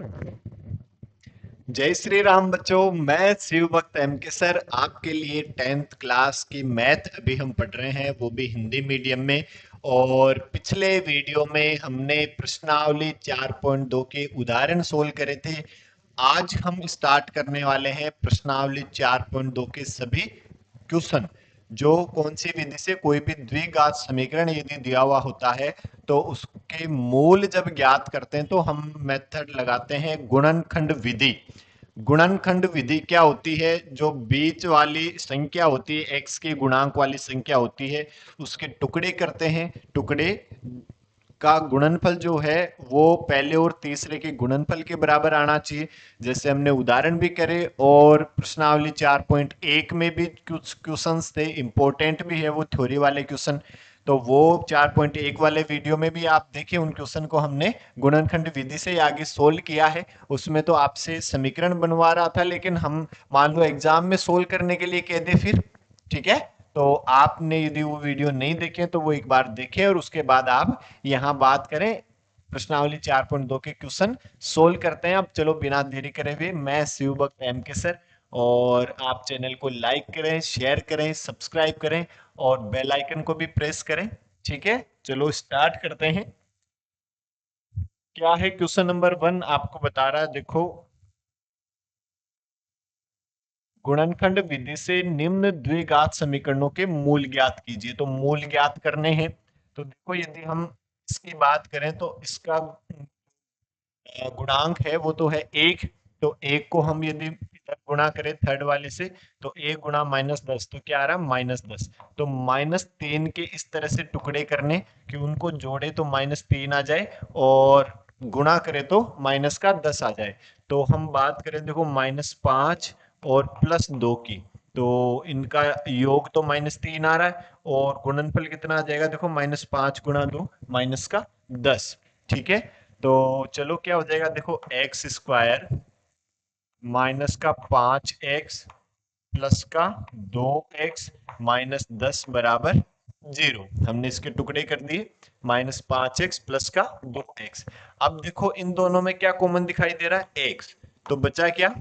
जय श्री राम बच्चों। मैं शिव भक्त एम के सर आपके लिए 10th क्लास की मैथ अभी हम पढ़ रहे हैं, वो भी हिंदी मीडियम में। और पिछले वीडियो में हमने प्रश्नावली 4.2 के उदाहरण सोल्व करे थे। आज हम स्टार्ट करने वाले हैं प्रश्नावली 4.2 के सभी क्वेश्चन। जो कौन सी विधि से कोई भी द्विघात समीकरण यदि दिया हुआ होता है तो उसके मूल जब ज्ञात करते हैं तो हम मेथड लगाते हैं गुणनखंड विधि। गुणनखंड विधि क्या होती है? जो बीच वाली संख्या होती है, एक्स की गुणांक वाली संख्या होती है, उसके टुकड़े करते हैं। टुकड़े का गुणनफल जो है वो पहले और तीसरे के गुणनफल के बराबर आना चाहिए, जैसे हमने उदाहरण भी करे। और प्रश्नावली 4.1 में भी कुछ क्वेश्चंस थे, इंपॉर्टेंट भी है वो थ्योरी वाले क्वेश्चन। तो वो 4.1 वाले वीडियो में भी आप देखिए, उन क्वेश्चन को हमने गुणनखंड विधि से आगे सोल्व किया है। उसमें तो आपसे समीकरण बनवा रहा था, लेकिन हम मान लो एग्जाम में सोल्व करने के लिए कह दे फिर, ठीक है। तो आपने यदि वो वीडियो नहीं देखे तो वो एक बार देखें और उसके बाद आप यहाँ बात करें। प्रश्नावली 4.2 के क्वेश्चन सोल्व करते हैं। अब चलो बिना देरी करे हुए, मैं शिव भक्त एम के सर, और आप चैनल को लाइक करें, शेयर करें, सब्सक्राइब करें और बेल आइकन को भी प्रेस करें। ठीक है, चलो स्टार्ट करते हैं। क्या है क्वेश्चन नंबर 1? आपको बता रहा है, देखो, गुणनखंड विधि से निम्न द्विघात समीकरणों के मूल ज्ञात कीजिए। तो मूल ज्ञात करने हैं। तो देखो, यदि हम इसकी बात करें तो इसका गुणांक है वो तो है एक। तो एक को हम यदि इधर गुणा करें थर्ड वाले से, तो एक गुणा -10, तो क्या आ रहा है? -10। तो -3 के इस तरह से टुकड़े करने कि उनको जोड़े तो -3 आ जाए, और गुणा करें तो -10 आ जाए। तो हम बात करें, देखो, -5 और +2 की, तो इनका योग तो -3 आ रहा है, और गुणनफल कितना आ जाएगा? देखो, -5 गुणा 2 -10। ठीक है। तो चलो, क्या हो जाएगा? देखो, एक्स स्क्वायर माइनस का 5x प्लस का 2x -10 बराबर 0। हमने इसके टुकड़े कर दिए, -5x प्लस का 2x। अब देखो, इन दोनों में क्या कॉमन दिखाई दे रहा है? x। तो बचा क्या?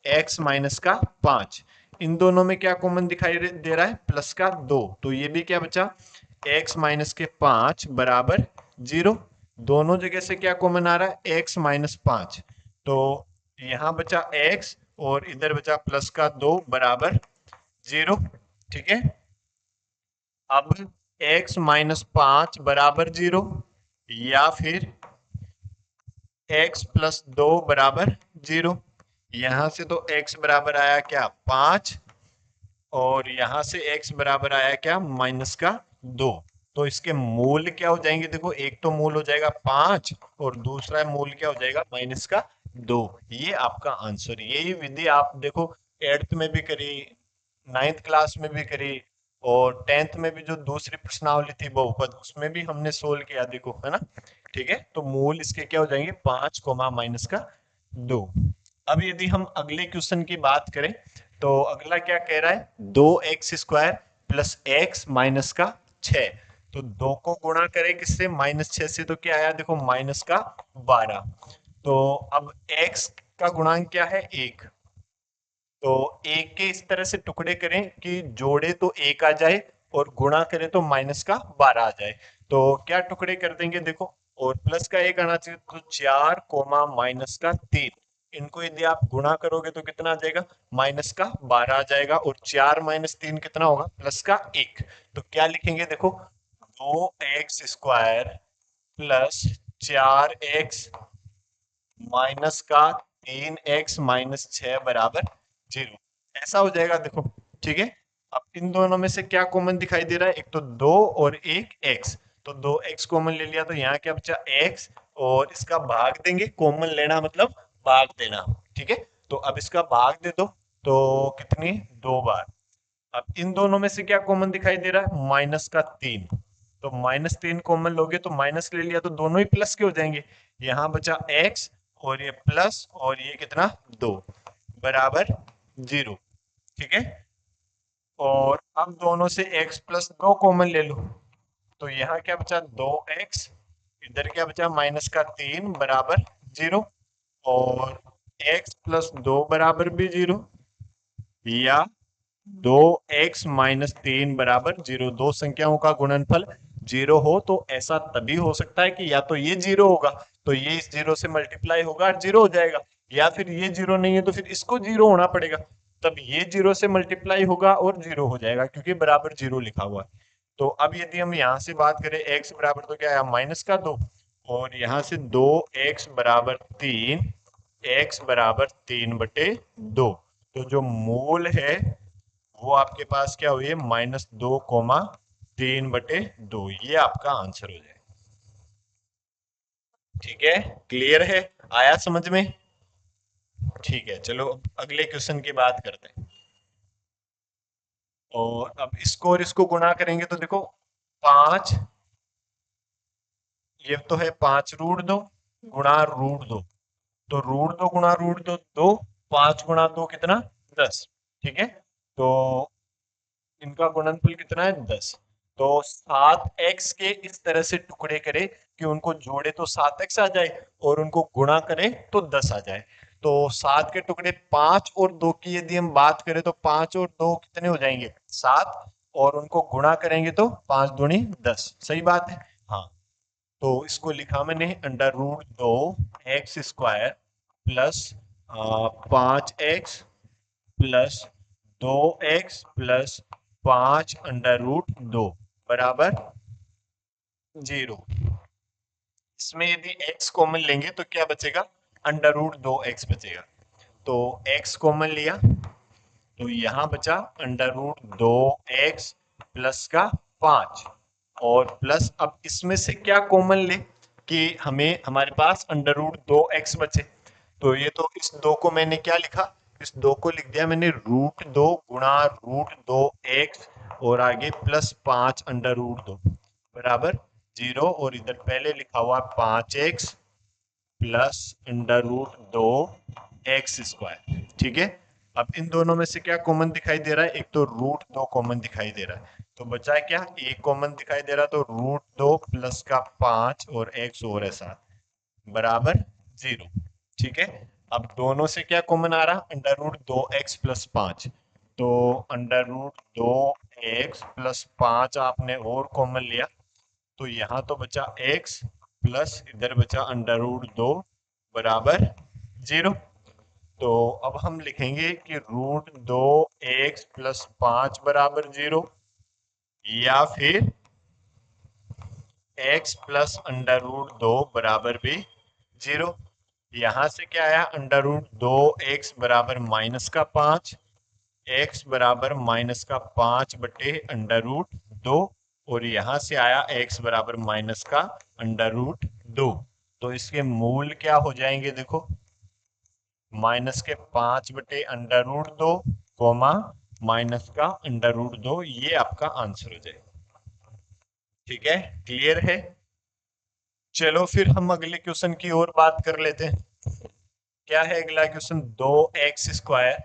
x माइनस का 5। इन दोनों में क्या कॉमन दिखाई दे रहा है? प्लस का 2। तो ये भी क्या बचा? x माइनस के 5 बराबर 0। दोनों जगह से क्या कॉमन आ रहा है? x -5। तो यहां बचा x और इधर बचा प्लस का 2 बराबर 0। ठीक है। अब x -5 बराबर 0, या फिर x प्लस 2 बराबर 0। यहां से तो x बराबर आया क्या? 5। और यहां से x बराबर आया क्या? -2। तो इसके मूल क्या हो जाएंगे? देखो, एक तो मूल हो जाएगा 5 और दूसरा मूल क्या हो जाएगा? -2। ये आपका आंसर। यही विधि आप देखो 8th में भी करी, 9th क्लास में भी करी, और 10th में भी जो दूसरी प्रश्नावली थी बहुपद, उसमें भी हमने सोल्व किया, देखो, है ना। ठीक है। तो मूल इसके क्या हो जाएंगे? 5 -2। अब यदि हम अगले क्वेश्चन की बात करें तो अगला क्या कह रहा है? 2x² प्लस x माइनस का 6। तो 2 को गुणा करें किससे? -6 से। तो क्या आया? देखो, -12। तो अब x का गुणांक क्या है? 1। तो एक के इस तरह से टुकड़े करें कि जोड़े तो 1 आ जाए और गुणा करें तो -12 आ जाए। तो क्या टुकड़े कर देंगे? देखो, और प्लस का 1 आना चाहिए, तो 4 कोमा -3। इनको यदि आप गुणा करोगे तो कितना आ जाएगा? -12 आ जाएगा। और 4 -3 कितना होगा? प्लस का 1। तो क्या लिखेंगे? देखो, 2x² प्लस 4x माइनस का 3x -6 बराबर 0। ऐसा हो जाएगा, देखो। ठीक है। अब इन दोनों में से क्या कॉमन दिखाई दे रहा है? एक तो 2 और एक x। तो 2x कॉमन ले लिया, तो यहाँ क्या बचा? x। और इसका भाग देंगे, कॉमन लेना मतलब भाग देना। ठीक है। तो अब इसका भाग दे दो, तो कितनी? 2 बार। अब इन दोनों में से क्या कॉमन दिखाई दे रहा है? -3। तो -3 कॉमन लोगे तो माइनस ले लिया, तो दोनों ही प्लस के हो जाएंगे। यहाँ बचा x और ये प्लस, और ये कितना? 2 बराबर 0। ठीक है। और अब दोनों से x प्लस 2 कॉमन ले लो, तो यहाँ क्या बचा? 2x। इधर क्या बचा? -3 बराबर 0। और x प्लस 2 बराबर भी 0, या 2x-3 बराबर 0। दो संख्याओं का गुणनफल 0 हो तो ऐसा तभी हो सकता है कि या तो ये 0 होगा तो ये इस 0 से मल्टीप्लाई होगा और 0 हो जाएगा, या फिर ये 0 नहीं है तो फिर इसको 0 होना पड़ेगा, तब ये 0 से मल्टीप्लाई होगा और 0 हो जाएगा क्योंकि बराबर 0 लिखा हुआ है। तो अब यदि हम यहाँ से बात करें x बराबर तो क्या है -2, और यहाँ से 2x बराबर 3, x बराबर 3/2, तो जो मूल है वो आपके पास क्या हुई है -2, 3/2, ये आपका आंसर हो जाए। ठीक है, क्लियर है, आया समझ में? ठीक है, चलो अब अगले क्वेश्चन की बात करते हैं। और अब इसको और इसको गुणा करेंगे तो देखो 5, ये तो है 5√2 गुणा √2, तो √2 गुणा √2 2, 5 गुणा 2 कितना 10। ठीक है, तो इनका गुणनफल कितना है 10। तो 7x के इस तरह से टुकड़े करे कि उनको जोड़े तो 7x आ जाए और उनको गुणा करें तो 10 आ जाए। तो 7 के टुकड़े 5 और 2 की यदि हम बात करें तो 5 और 2 कितने हो जाएंगे 7, और उनको गुणा करेंगे तो 5 दूनी 10। सही बात है, हाँ। तो इसको लिखा मैंने √2x² plus 5x plus 2x plus 5√2 बराबर 0। इसमें यदि x कॉमन लेंगे तो क्या बचेगा, √2x बचेगा। तो x कॉमन लिया तो यहां बचा √2x प्लस का 5, और प्लस अब इसमें से क्या कॉमन ले कि हमें हमारे पास √2x बचे। तो ये तो इस 2 को मैंने क्या लिखा, इस 2 को लिख दिया मैंने √2 गुणा √2x और आगे प्लस 5√2 बराबर 0, और इधर पहले लिखा हुआ 5x प्लस √2x²। ठीक है, अब इन दोनों में से क्या कॉमन दिखाई दे रहा है, एक तो √2 कॉमन दिखाई दे रहा है, तो बचा है क्या, एक कॉमन दिखाई दे रहा है, तो √2 प्लस का 5 और x और है 7 बराबर 0। ठीक है, अब दोनों से क्या कॉमन आ रहा, √2x प्लस 5, तो √2x+5 आपने और कॉमन लिया तो यहाँ तो बचा x प्लस इधर बचा √2 बराबर 0। तो अब हम लिखेंगे कि √2x+5 बराबर 0, या फिर x प्लस √2 बराबर भी 0। यहां से क्या आया, √2x बराबर -5, x बराबर -5/√2, और यहां से आया x बराबर -√2। तो इसके मूल क्या हो जाएंगे, देखो -5/√2 कोमा -√2, ये आपका आंसर हो जाएगा। ठीक है, क्लियर है? चलो फिर हम अगले क्वेश्चन की ओर बात कर लेते हैं। क्या है अगला question, 2x²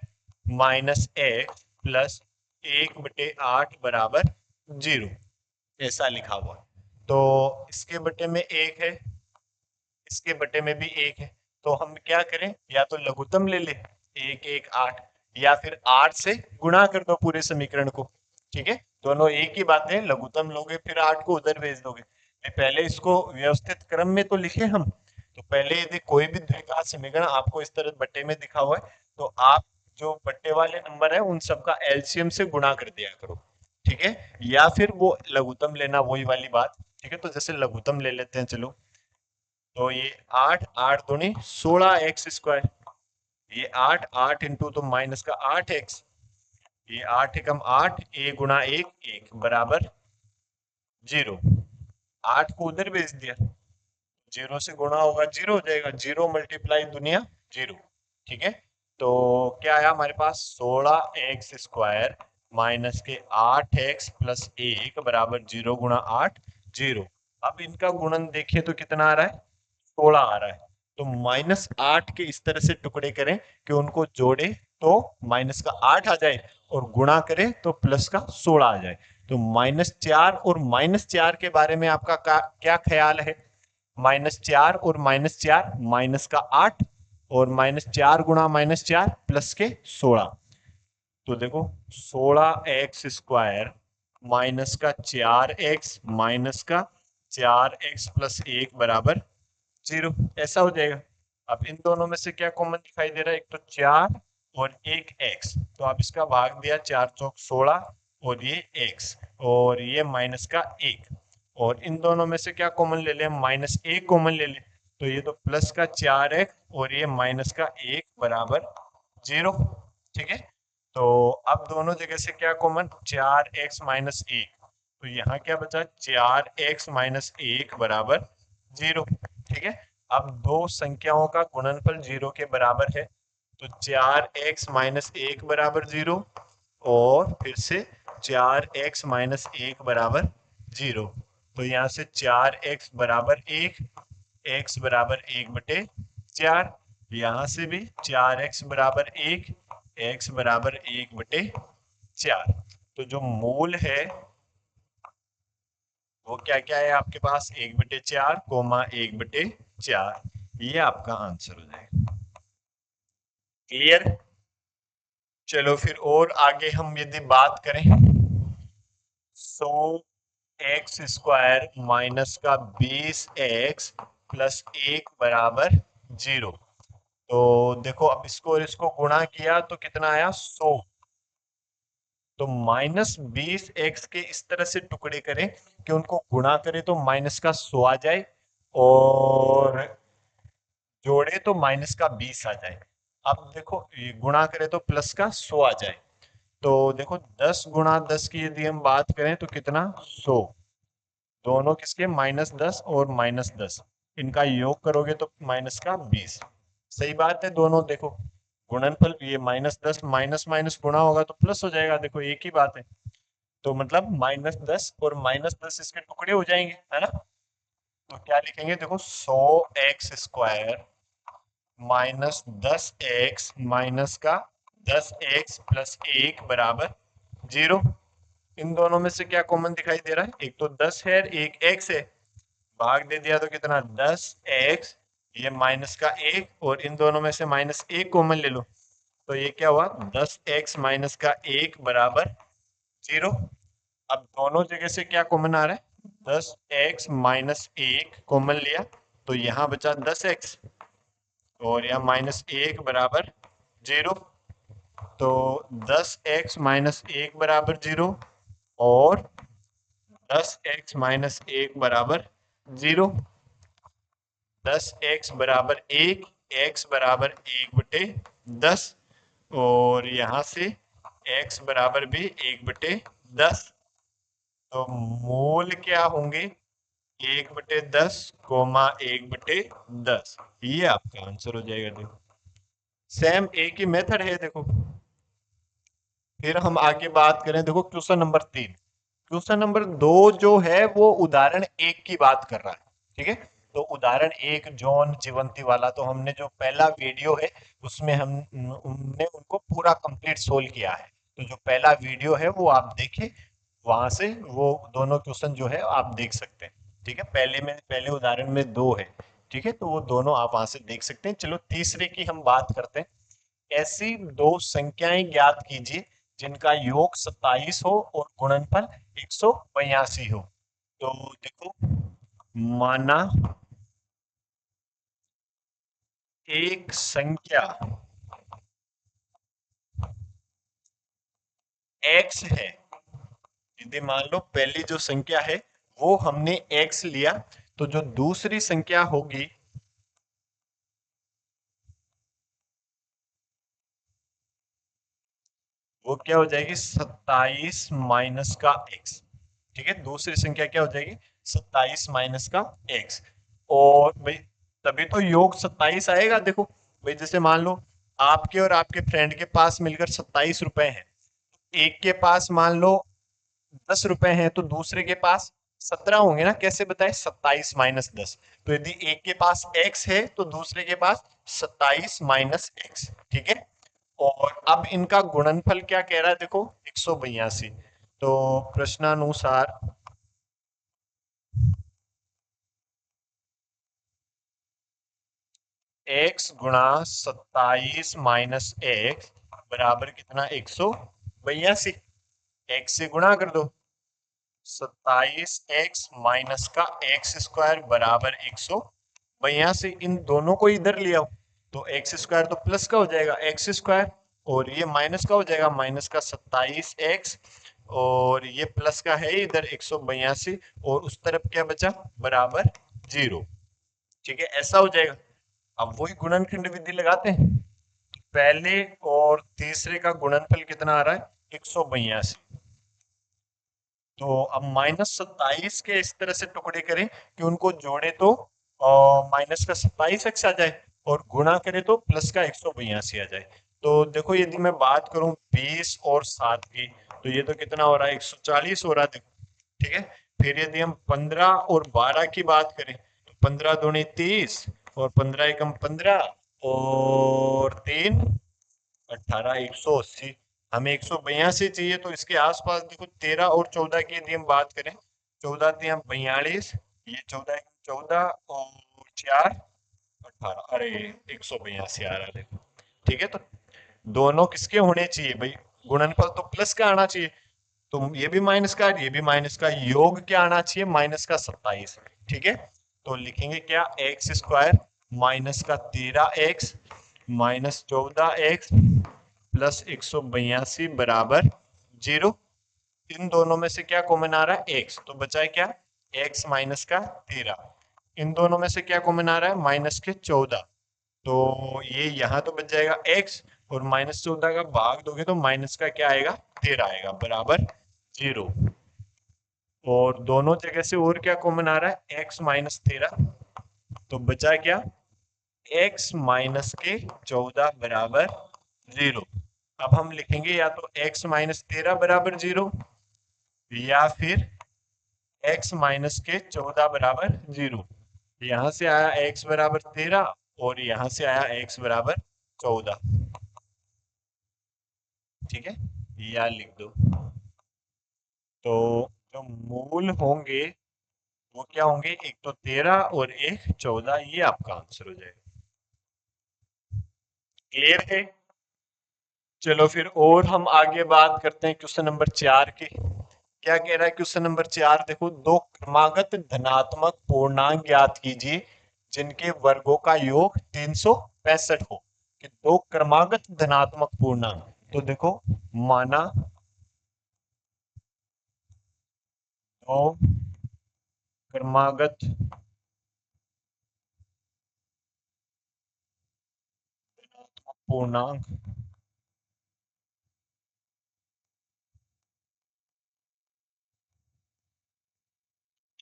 minus x plus 1/8 बराबर 0, ऐसा लिखा हुआ। तो इसके बटे में 1 है, इसके बटे में भी 1 है, तो हम क्या करें, या तो लघुत्तम ले ले 1 1 8, या फिर 8 से गुणा कर दो पूरे समीकरण को। ठीक है, दोनों एक ही बात है, लघुत्तम लोगे फिर 8 को उधर भेज दोगे। पहले इसको व्यवस्थित क्रम में तो लिखे हम, तो पहले यदि कोई भी द्विघात समीकरण आपको इस तरह बट्टे में दिखा हुआ है तो आप जो बट्टे वाले नंबर है उन सबका एलसीएम से गुणा कर दिया करो। ठीक है, या फिर वो लघुत्तम लेना, वही वाली बात। ठीक है, तो जैसे लघुत्तम ले लेते हैं, चलो। तो ये 8 8 दूनी 16x², ये 8 8 इंटू तो माइनस का 8x, ये 8 एकम 8, a गुणा 1 1 बराबर 0। 8 को उधर भेज दिया, 0 से गुणा होगा 0 हो जाएगा, 0 मल्टीप्लाई दुनिया 0। ठीक है, तो क्या आया हमारे पास 16x² माइनस के 8x प्लस 1 बराबर 0 गुणा 8 0। अब इनका गुणन देखिए तो कितना आ रहा है, 16 आ रहा है। तो -8 के इस तरह से टुकड़े करें कि उनको जोड़े तो -8 आ जाए और गुणा करें तो +16 आ जाए। तो -4 और -4 के बारे में आपका क्या ख्याल है, -4 और -4 -8 और -4 गुणा -4 प्लस के 16। तो देखो 16x² माइनस का 4x माइनस का 4x प्लस 1 बराबर 0, ऐसा हो जाएगा। अब इन दोनों में से क्या कॉमन दिखाई दे रहा है? एक तो 4 और एक x, तो आप इसका भाग दिया, 4 चौक 16 और ये x और ये माइनस का 1, और इन दोनों में से क्या कॉमन ले लें? -1 कॉमन ले लें, तो ये तो प्लस का 4x और ये माइनस का 1 बराबर 0। ठीक है, तो अब दोनों जगह से क्या कॉमन? 4x माइनस 1, तो यहाँ क्या बचा? 4x माइनस 1 बराबर 0। ठीक है, अब दो संख्याओं का गुणनफल 0 के बराबर है, तो 4x माइनस 1 बराबर 0 और फिर से 4x माइनस 1 बराबर 0। तो यहाँ से 4x बराबर 1, x बराबर 1/4, यहाँ से भी 4x बराबर 1, x बराबर 1/4। तो जो मूल है वो क्या क्या है आपके पास? 1/4 कोमा 1/4, ये आपका आंसर हो जाएगा। क्लियर? चलो फिर और आगे हम यदि बात करें, 100x² माइनस का 20x प्लस 1 बराबर 0। तो देखो अब इसको और इसको गुणा किया तो कितना आया? 100। तो -20x के इस तरह से टुकड़े करें कि उनको गुणा करें तो माइनस का 100 आ जाए और जोड़े तो -20 आ जाए। अब देखो ये गुणा करें तो प्लस का 100 आ जाए। तो देखो 10 गुणा 10 की यदि हम बात करें तो कितना? 100। दोनों किसके? -10 और -10, इनका योग करोगे तो माइनस का 20। सही बात है, दोनों देखो गुणनफल, ये -10 माइनस माइनस गुणा होगा तो प्लस हो जाएगा, देखो एक ही बात है। तो मतलब -10 और -10 इसके टुकड़े हो जाएंगे, है ना? तो क्या लिखेंगे? देखो 100x² माइनस 10x माइनस का 10x प्लस 1 बराबर 0। इन दोनों में से क्या कॉमन दिखाई दे रहा है? एक तो 10 है, एक x है, भाग दे दिया तो कितना? 10x, ये माइनस का 1 और इन दोनों में से -1 कॉमन ले लो, तो ये क्या हुआ? 10x माइनस का 1 बराबर 0। अब दोनों जगह से क्या कॉमन आ रहा है? 10x माइनस 1 कॉमन लिया, तो यहाँ बचा 10x और यहाँ -1 बराबर 0। तो 10x माइनस 1 बराबर 0 और 10x माइनस 1 बराबर 0। 10x बराबर 1, x बराबर 1/10 और यहाँ से x बराबर भी 1/10। तो मूल क्या होंगे? 1/10 कोमा 1/10, ये आपका आंसर हो जाएगा। देखो सेम एक ही मेथड है। देखो फिर हम आगे बात करें, देखो क्वेश्चन नंबर 3। क्वेश्चन नंबर 2 जो है वो उदाहरण 1 की बात कर रहा है। ठीक है, तो उदाहरण 1 जॉन जीवंती वाला, तो हमने जो पहला वीडियो है उसमें हमने उनको पूरा कंप्लीट सोल्व किया है। तो जो पहला वीडियो है वो आप देखें, वहां से वो दोनों क्वेश्चन जो है आप देख सकते हैं। ठीक है, पहले उदाहरण में 2 है। ठीक है, तो वो दोनों आप वहां से देख सकते हैं। चलो तीसरे की हम बात करते हैं। ऐसी दो संख्याएं ज्ञात कीजिए जिनका योग 27 हो और गुणनफल 182 हो। तो देखो, माना एक संख्या x है, यदि मान लो पहली जो संख्या है वो हमने x लिया, तो जो दूसरी संख्या होगी वो क्या हो जाएगी? 27 माइनस का x। ठीक है, दूसरी संख्या क्या हो जाएगी? 27 माइनस का x। और भाई तभी तो योग 27 आएगा। देखो भाई, जैसे मान लो आपके और आपके फ्रेंड के पास मिलकर 27 रुपए हैं, एक के पास मान लो 10 रुपए हैं तो दूसरे के पास 17 होंगे ना। कैसे बताए? 27 - 10। तो यदि एक के पास x है तो दूसरे के पास 27 - x। ठीक है, और अब इनका गुणनफल क्या कह रहा है? देखो 182। तो प्रश्नानुसार x गुणा 27 माइनस एक्स बराबर कितना 182। एक्स से गुणा कर दो, 27x माइनस का एक्स स्क्वायर बराबर 182। इन दोनों को इधर ले आओ तो एक्स स्क्वायर तो प्लस का हो जाएगा एक्स स्क्वायर, और ये माइनस का हो जाएगा माइनस का 27x, और ये प्लस का है इधर 182, और उस तरफ क्या बचा बराबर 0। ठीक है, ऐसा हो जाएगा। अब वही गुणनखंड विधि लगाते हैं। पहले और तीसरे का गुणनफल कितना आ रहा है 182। तो अब -27 के इस तरह से टुकड़े करें कि उनको जोड़े तो माइनस का 27x आ जाए, और गुणा करें तो प्लस का 182 आ जाए। तो देखो यदि मैं बात करूं 20 और 7 की, तो ये तो कितना हो रहा है 140 हो रहा है। ठीक है, फिर यदि हम 15 और 12 की बात करें तो 15 दूनी 30, और 15 एकम 15, और 3 18, 180। हमें 182 चाहिए, तो इसके आसपास देखो 13 और 14 की यदि हम बात करें, 14 3 42, ये 14 14, और 4 18, अरे 182 आ रहा है देखो। ठीक है, तो दोनों किसके होने चाहिए भाई, गुणनफल तो प्लस का आना चाहिए, तो ये भी माइनस का ये भी माइनस का, योग क्या आना चाहिए माइनस का 27। ठीक है, तो लिखेंगे क्या एक्स स्क्वायर माइनस का 13x माइनस 14x प्लस 182 बराबर 0। इन दोनों में से क्या कॉमन आ रहा है x, तो बचा है क्या x माइनस का 13। इन दोनों में से क्या कॉमन आ रहा है माइनस के 14, तो ये यहाँ तो बच जाएगा x, और -14 का भाग दोगे तो माइनस का क्या आएगा 13 आएगा बराबर 0। और दोनों जगह से और क्या कॉमन आ रहा है x माइनस 13, तो बचा क्या x माइनस के 14 बराबर 0। अब हम लिखेंगे या तो x माइनस 13 बराबर 0, या फिर x माइनस के 14 बराबर 0। यहां से आया x बराबर 13, और यहां से आया x बराबर 14। ठीक है, या लिख दो। तो जो मूल होंगे वो क्या होंगे, एक तो 13 और एक 14, ये आपका आंसर हो जाएगा। क्लियर है? चलो फिर और हम आगे बात करते हैं क्वेश्चन नंबर 4 की। क्या कह रहा है क्वेश्चन नंबर 4, देखो दो क्रमागत धनात्मक पूर्णांक ज्ञात कीजिए जिनके वर्गों का योग 365 हो। कि दो क्रमागत धनात्मक पूर्णांक, तो देखो माना दो क्रमागत पूर्णांक,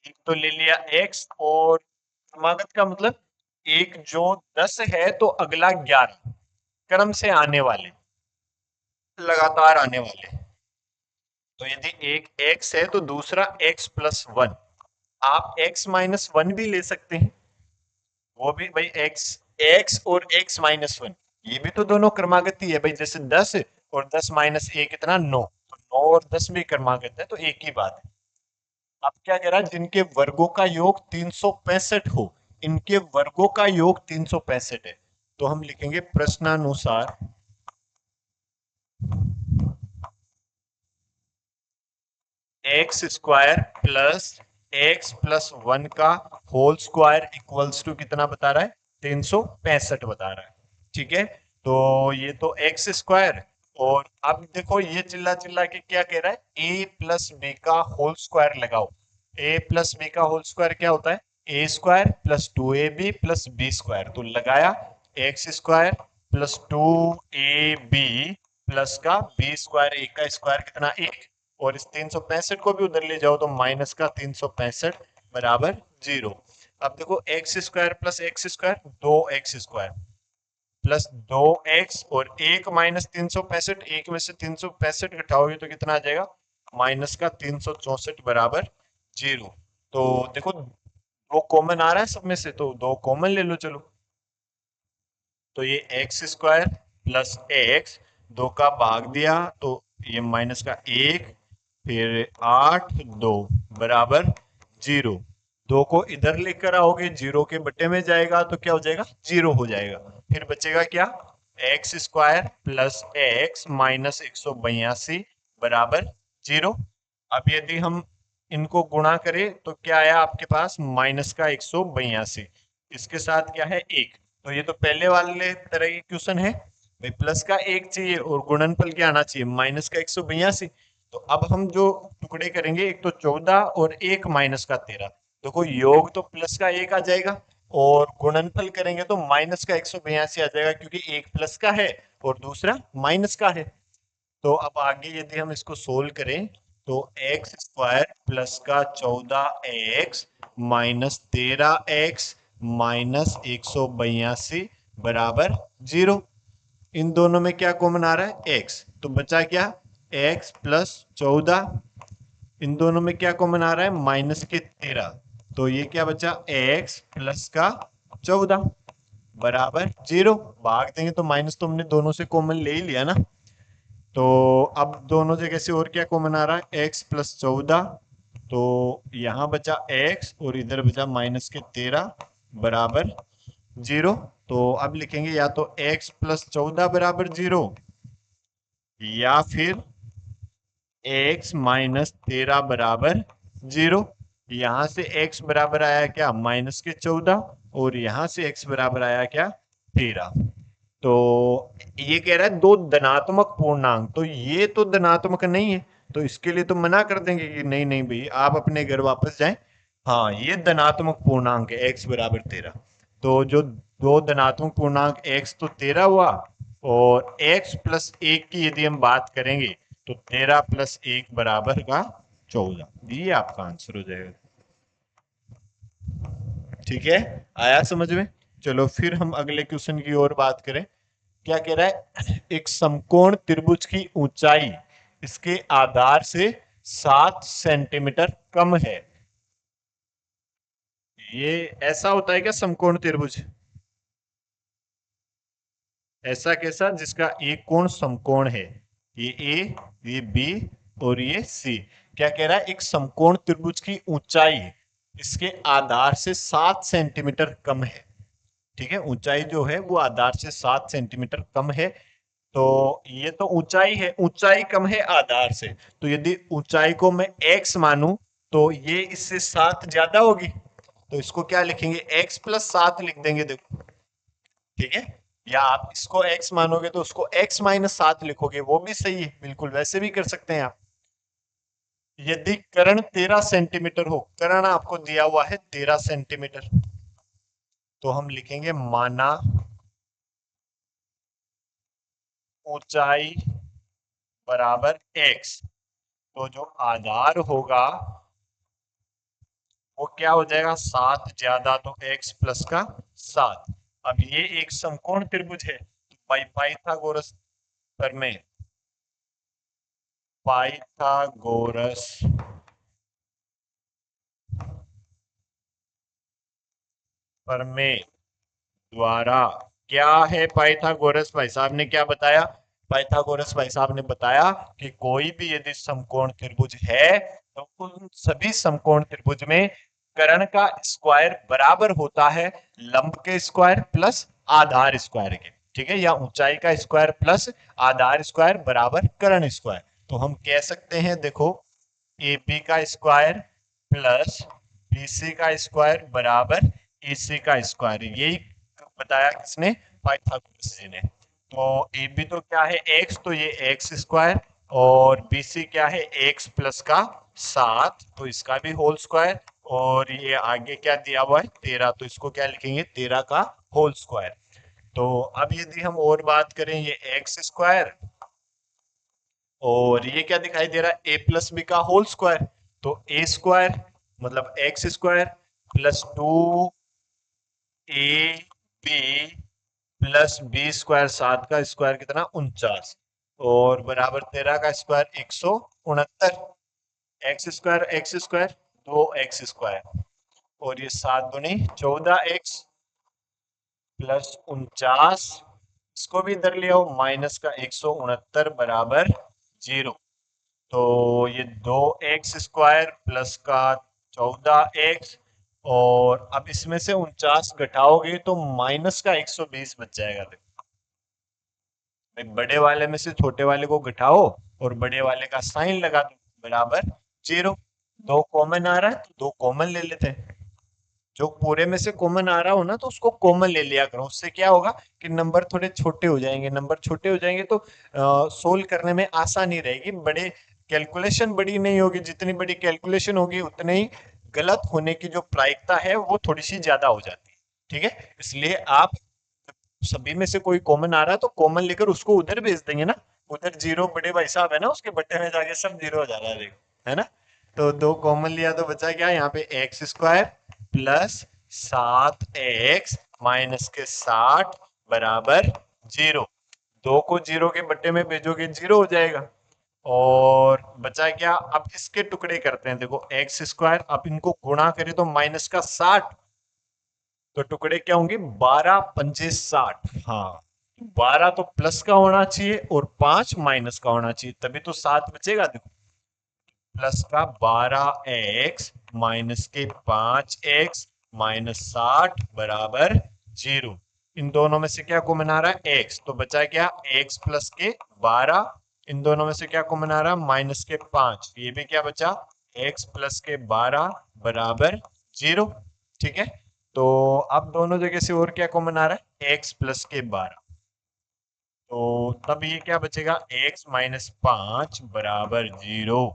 एक तो ले लिया x, और क्रमागत का मतलब एक जो 10 है तो अगला 11, क्रम से आने वाले, लगातार आने वाले। तो यदि एक x है तो दूसरा x प्लस 1, आप x माइनस 1 भी ले सकते हैं, वो भी भाई x और x माइनस 1, ये भी तो दोनों क्रमागत ही है भाई, जैसे 10 और 10 माइनस 1 कितना 9, तो 9 और 10 भी क्रमागत है, तो एक ही बात है। अब क्या कह रहा है जिनके वर्गों का योग 365 हो, इनके वर्गों का योग 365 है, तो हम लिखेंगे प्रश्नानुसार एक्स स्क्वायर प्लस 1 का होल स्क्वायर इक्वल्स टू कितना बता रहा है 365 बता रहा है। ठीक है, तो ये तो एक्स स्क्वायर, और अब देखो ये चिल्ला चिल्ला के क्या कह रहा है ए प्लस बी का होल स्क्वायर लगाओ। ए प्लस बी का होल स्क्वायर क्या होता है A square plus 2ab plus B square, तो लगाया एक्स स्क्वायर प्लस 2ab प्लस का बी स्क्वायर, ए का स्क्वायर कितना 1, और इस 365 को भी उधर ले जाओ तो माइनस का 365 बराबर 0। अब देखो x square plus x square 2x square plus 2x, और एक माइनस 365, एक में से 365 घटाओगे तो कितना आ जाएगा माइनस का 364 बराबर 0। तो देखो दो कॉमन आ रहा है सब में से, तो दो कॉमन ले लो चलो। तो ये एक्स स्क्वायर प्लस एक्स, दो का भाग दिया तो ये माइनस का 1, फिर 8 2 बराबर 0। 2 को इधर लेकर आओगे, 0 के बटे में जाएगा तो क्या हो जाएगा, 0 हो जाएगा। फिर बचेगा क्या, x square plus x minus 182 बराबर 0। अब यदि हम इनको गुणा करें तो क्या आया आपके पास, माइनस का 182, इसके साथ क्या है 1। तो ये तो पहले वाले तरह की क्वेश्चन है भाई, प्लस का 1 चाहिए और गुणनफल क्या आना चाहिए, माइनस का 182। तो अब हम जो टुकड़े करेंगे, एक तो 14 और एक माइनस का 13। देखो योग तो प्लस का 1 आ जाएगा और गुणनफल करेंगे तो माइनस का 182 आ जाएगा, क्योंकि एक प्लस का है और दूसरा माइनस का है। तो अब आगे यदि हम इसको सोल्व करें तो एक्स स्क्वायर प्लस का 14 एक्स माइनस 13 एक्स माइनस 182 बराबर 0। इन दोनों में क्या कॉमन आ रहा है, एक्स, तो बचा क्या, एक्स प्लस 14। इन दोनों में क्या कॉमन आ रहा है, माइनस के 13। तो ये क्या बचा, एक्स प्लस का 14 बराबर 0। भाग देंगे तो माइनस तो हमने दोनों से कॉमन ले ही लिया ना। तो अब दोनों जगह से और क्या कॉमन आ रहा है, एक्स प्लस 14। तो यहाँ बचा एक्स और इधर बचा माइनस के 13 बराबर 0। तो अब लिखेंगे या तो एक्स प्लस 14 बराबर 0 या फिर एक्स माइनस 13 बराबर 0। यहां से x बराबर आया क्या, माइनस के 14, और यहां से x बराबर आया क्या, 13। तो ये कह रहा है दो धनात्मक पूर्णांक, तो ये तो धनात्मक नहीं है, तो इसके लिए तो मना कर देंगे कि नहीं नहीं भाई आप अपने घर वापस जाएं। हाँ ये धनात्मक पूर्णांक है, x बराबर 13। तो जो दो धनात्मक पूर्णांक x तो 13 हुआ, और x प्लस 1 की यदि हम बात करेंगे तो 13 प्लस 1 बराबर का 14, ये आपका आंसर हो जाएगा। ठीक है, आया समझ में। चलो फिर हम अगले क्वेश्चन की ओर बात करें। क्या कह रहा है, एक समकोण त्रिभुज की ऊंचाई इसके आधार से 7 सेंटीमीटर कम है। ये ऐसा होता है क्या समकोण त्रिभुज, ऐसा कैसा जिसका एक कोण समकोण है, ये ए, ये बी और ये सी। क्या कह रहा है, एक समकोण त्रिभुज की ऊंचाई इसके आधार से 7 सेंटीमीटर कम है। ठीक है, ऊंचाई जो है वो आधार से 7 सेंटीमीटर कम है। तो ये तो ऊंचाई है, ऊंचाई कम है आधार से, तो यदि ऊंचाई को मैं x मानूं तो ये इससे 7 ज्यादा होगी, तो इसको क्या लिखेंगे, x प्लस 7 लिख देंगे, देखो। ठीक है, या आप इसको x मानोगे तो उसको x माइनस 7 लिखोगे, वो भी सही है, बिल्कुल वैसे भी कर सकते हैं आप। यदि कर्ण 13 सेंटीमीटर हो, कर्ण आपको दिया हुआ है 13 सेंटीमीटर, तो हम लिखेंगे माना ऊंचाई बराबर x, तो जो आधार होगा वो क्या हो जाएगा, 7 ज्यादा तो x प्लस का 7। अब ये एक समकोण त्रिभुज है, तो पाइथागोरस प्रमेय, पाइथागोरस प्रमेय द्वारा, क्या है पाइथागोरस भाई साहब ने क्या बताया, पाइथागोरस भाई साहब ने बताया कि कोई भी यदि समकोण त्रिभुज है तो उन सभी समकोण त्रिभुज में कर्ण का स्क्वायर बराबर होता है लंब के स्क्वायर प्लस आधार स्क्वायर के। ठीक है, या ऊंचाई का स्क्वायर प्लस आधार स्क्वायर बराबर कर्ण स्क्वायर। तो हम कह सकते हैं देखो, ए बी का स्क्वायर प्लस बी सी का स्क्वायर बराबर ए सी का स्क्वायर, यही बताया किसने, पाइथागोरस जी ने। तो ए बी तो क्या है एक्स, तो ये एक्स स्क्वायर, और बी सी क्या है एक्स प्लस का 7, तो इसका भी होल स्क्वायर, और ये आगे क्या दिया हुआ है 13, तो इसको क्या लिखेंगे, 13 का होल स्क्वायर। तो अब यदि हम और बात करें, ये एक्स स्क्वायर और ये क्या दिखाई दे रहा है, ए प्लस बी का होल स्क्वायर, तो ए स्क्वायर मतलब X square plus 2ab plus B square, 7 का स्क्वायर कितना 49, और बराबर 13 का square 169। X square 2x square, और ये 7 दूनी 14x प्लस 49, इसको भी इधर ले आओ, माइनस का 169 बराबर 0। तो ये 2x स्क्वायर प्लस का 14x और अब इसमें से 49 घटाओगे तो माइनस का 120 बच जाएगा। देखो भाई, बड़े वाले में से छोटे वाले को घटाओ और बड़े वाले का साइन लगा दो, बराबर 0। दो कॉमन आ रहा है तो दो कॉमन ले लेते हैं। जो पूरे में से कॉमन आ रहा हो ना तो उसको कॉमन ले लिया करो, उससे क्या होगा कि नंबर थोड़े छोटे हो जाएंगे। नंबर छोटे हो जाएंगे तो सोल्व करने में आसानी रहेगी। बड़े कैलकुलेशन बड़ी नहीं होगी, जितनी बड़ी कैलकुलेशन होगी उतने ही गलत होने की जो प्रायिकता है वो थोड़ी सी ज्यादा हो जाती है। ठीक है, इसलिए आप सभी में से कोई कॉमन आ रहा है तो कॉमन लेकर उसको उधर भेज देंगे ना। उधर जीरो बड़े भाई साहब है ना, उसके बट्टे में जाके सब जीरो हो जा रहा है, देखो है ना। तो दो कॉमन लिया तो बचा क्या यहाँ पे, x square plus 7x minus के 60 बराबर 0। दो को जीरो के बट्टे में भेजोगे जीरो हो जाएगा। और बचा क्या, अब इसके टुकड़े करते हैं। देखो एक्स स्क्वायर, अब इनको गुणा करें तो माइनस का 60, तो टुकड़े क्या होंगे, 12 पंजे 60। हाँ, 12 तो प्लस का होना चाहिए और 5 माइनस का होना चाहिए, तभी तो 7 बचेगा। देखो प्लस का 12x माइनस के 5x माइनस 60 बराबर 0। इन दोनों में से क्या कॉमन आ रहा है, x, तो बचा क्या, x प्लस के 12। इन दोनों में से क्या कॉमन आ रहा है, माइनस के 5, ये भी क्या बचा, x प्लस के 12 बराबर 0। ठीक है, तो अब दोनों जगह से और क्या कॉमन आ रहा है, x प्लस के 12। तो तब ये क्या बचेगा, x माइनस 5 बराबर 0।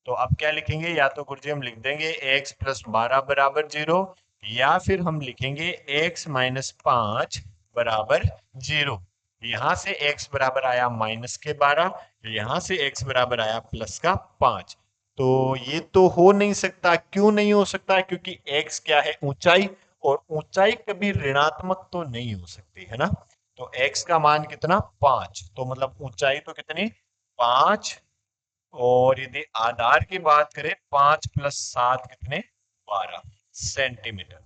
तो अब क्या लिखेंगे, या तो गुरुजी हम लिख देंगे x प्लस 12 बराबर 0, या फिर हम लिखेंगे x माइनस 5 बराबर 0। यहां से x बराबर आया माइनस के 12, यहां से x बराबर आया प्लस का 5। तो ये तो हो नहीं सकता। क्यों नहीं हो सकता, क्योंकि x क्या है, ऊंचाई, और ऊंचाई कभी ऋणात्मक तो नहीं हो सकती है ना। तो x का मान कितना, 5, तो मतलब ऊंचाई तो कितनी, 5। और यदि आधार की बात करें, 5 प्लस 7 कितने, 12 सेंटीमीटर।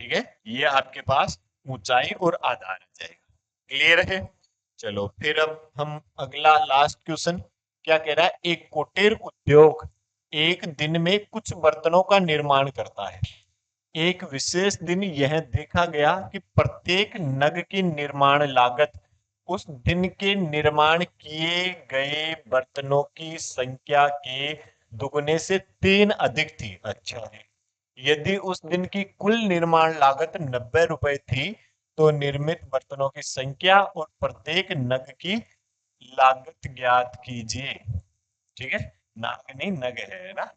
ठीक है, ये आपके पास ऊंचाई और आधार आ जाएगा। क्लियर है। चलो फिर अब हम अगला लास्ट क्वेश्चन क्या कह रहा है, एक कुटीर उद्योग एक दिन में कुछ बर्तनों का निर्माण करता है। एक विशेष दिन यह देखा गया कि प्रत्येक नग की निर्माण लागत उस दिन के निर्माण किए गए बर्तनों की संख्या के दुगने से 3 अधिक थी। अच्छा है, यदि उस दिन की कुल निर्माण लागत 90 रुपए थी तो निर्मित बर्तनों की संख्या और प्रत्येक नग की लागत ज्ञात कीजिए। ठीक है, नाग नहीं नग है ना।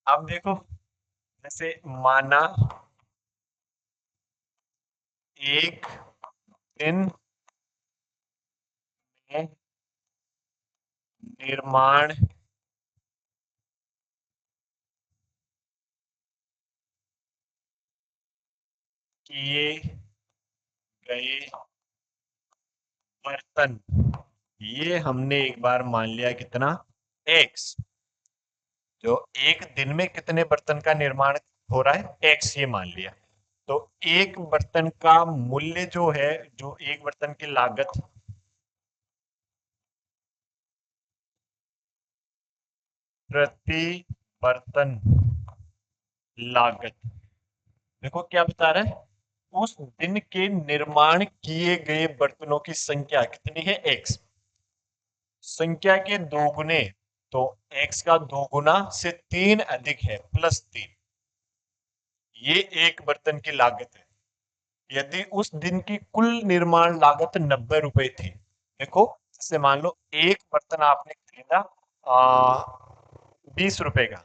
अब देखो, जैसे माना एक दिन में निर्माण किए गए बर्तन, ये हमने एक बार मान लिया कितना, एक्स। जो एक दिन में कितने बर्तन का निर्माण हो रहा है, एक्स, ये मान लिया। तो एक बर्तन का मूल्य जो है, जो एक बर्तन की लागत, प्रति बर्तन लागत, देखो क्या बता रहा है, उस दिन के निर्माण किए गए बर्तनों की संख्या कितनी है, एक्स। संख्या के दोगुने, तो एक्स का दोगुना से 3 अधिक है, +3, ये एक बर्तन की लागत है। यदि उस दिन की कुल निर्माण लागत 90 रुपए थी, देखो जैसे मान लो एक बर्तन आपने खरीदा 20 रुपए का,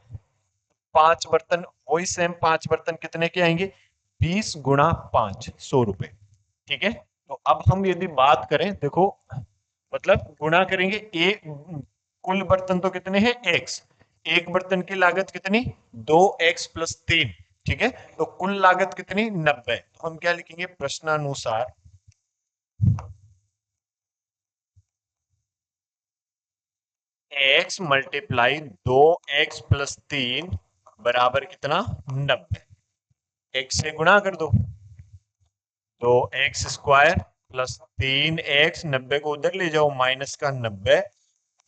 5 बर्तन, वही सेम 5 बर्तन कितने के आएंगे, 20 × 5 100 रुपए। ठीक है, तो अब हम यदि बात करें, देखो मतलब गुणा करेंगे, एक कुल बर्तन तो कितने हैं, एक्स, एक बर्तन की लागत कितनी, 2x + 3। ठीक है, तो कुल लागत कितनी, 90। तो हम क्या लिखेंगे, प्रश्नानुसार x मल्टीप्लाई 2x + 3 बराबर कितना, 90। x से गुणा कर दो, तो x² + 3x, 90 को उधर ले जाओ, माइनस का 90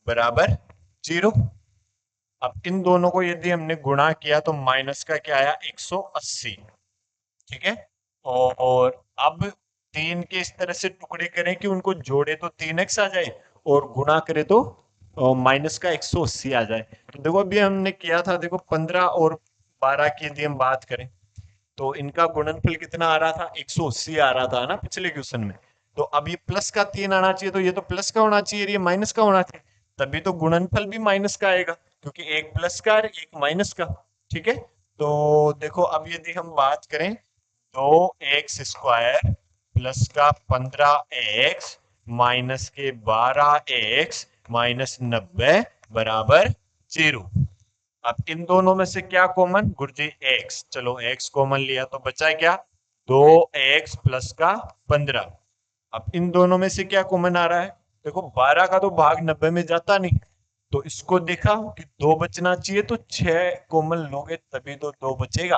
बराबर 0। अब इन दोनों को यदि हमने गुणा किया तो माइनस का क्या आया 180। ठीक है। और अब 3 के इस तरह से टुकड़े करें कि उनको जोड़े तो 3x आ जाए और गुणा करे तो माइनस का 180 आ जाए। तो देखो अभी हमने किया था, देखो 15 और 12 की यदि हम बात करें तो इनका गुणनफल कितना आ रहा था, 180 आ रहा था ना पिछले क्वेश्चन में। तो अब ये प्लस का 3 आना चाहिए, तो ये तो प्लस का होना चाहिए, ये माइनस का होना चाहिए, तभी तो गुणनफल भी माइनस का आएगा, क्योंकि एक प्लस का और एक माइनस का। ठीक है। तो देखो अब यदि हम बात करें, 2x² प्लस का 15x माइनस के 12x माइनस 90 बराबर 0। अब इन दोनों में से क्या कॉमन, गुरुजी x, चलो x कॉमन लिया तो बचा क्या, 2x प्लस का 15। अब इन दोनों में से क्या कॉमन आ रहा है, देखो 12 का तो भाग 90 में जाता नहीं, तो इसको देखा कि 2 बचना चाहिए, तो 6 कॉमन लोगे तभी तो 2 बचेगा।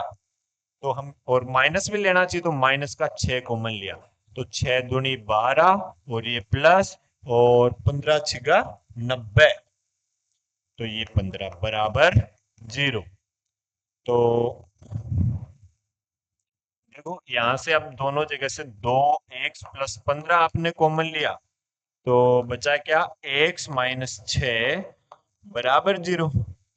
तो हम और माइनस भी लेना चाहिए, तो माइनस का 6 कॉमन लिया, तो 6 दूनी 12 और ये प्लस और 15 छिगा 90, तो ये 15 बराबर 0। तो देखो यहां से अब दोनों जगह से 2x+15 आपने कॉमन लिया, तो बचा क्या, x माइनस 6 बराबर 0।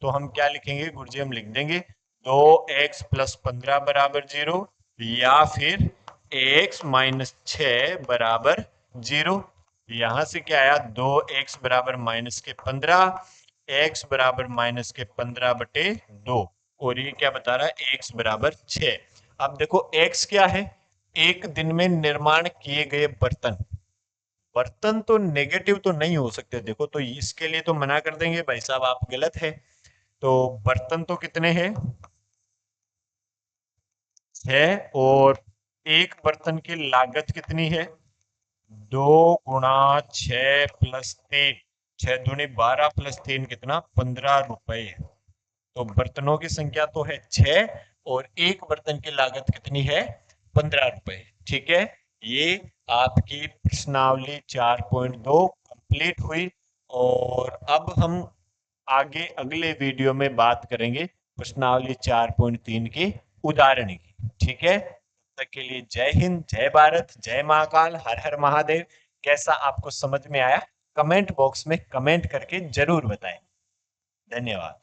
तो हम क्या लिखेंगे गुरुजी, हम लिख देंगे 2x+15 बराबर 0, या फिर x माइनस 6 बराबर 0। यहां से क्या आया, 2x बराबर माइनस के 15, x बराबर माइनस के 15 बटे 2, और ये क्या बता रहा है, x बराबर 6। अब देखो x क्या है, एक दिन में निर्माण किए गए बर्तन। बर्तन तो नेगेटिव तो नहीं हो सकते, देखो तो इसके लिए तो मना कर देंगे भाई साहब आप गलत है। तो बर्तन तो कितने हैं, 6, और एक बर्तन की लागत कितनी है, 2 × 6 + 3, 6 दूनी 12 + 3 कितना, 15 रुपए। तो बर्तनों की संख्या तो है 6, और एक बर्तन की लागत कितनी है, 15 रुपए। ठीक है। ये आपकी प्रश्नावली 4.2 कंप्लीट हुई, और अब हम आगे अगले वीडियो में बात करेंगे प्रश्नावली 4.3 की उदाहरण की। ठीक है, तब तक के लिए जय हिंद, जय भारत, जय महाकाल, हर हर महादेव। कैसा आपको समझ में आया, कमेंट बॉक्स में कमेंट करके जरूर बताएं। धन्यवाद।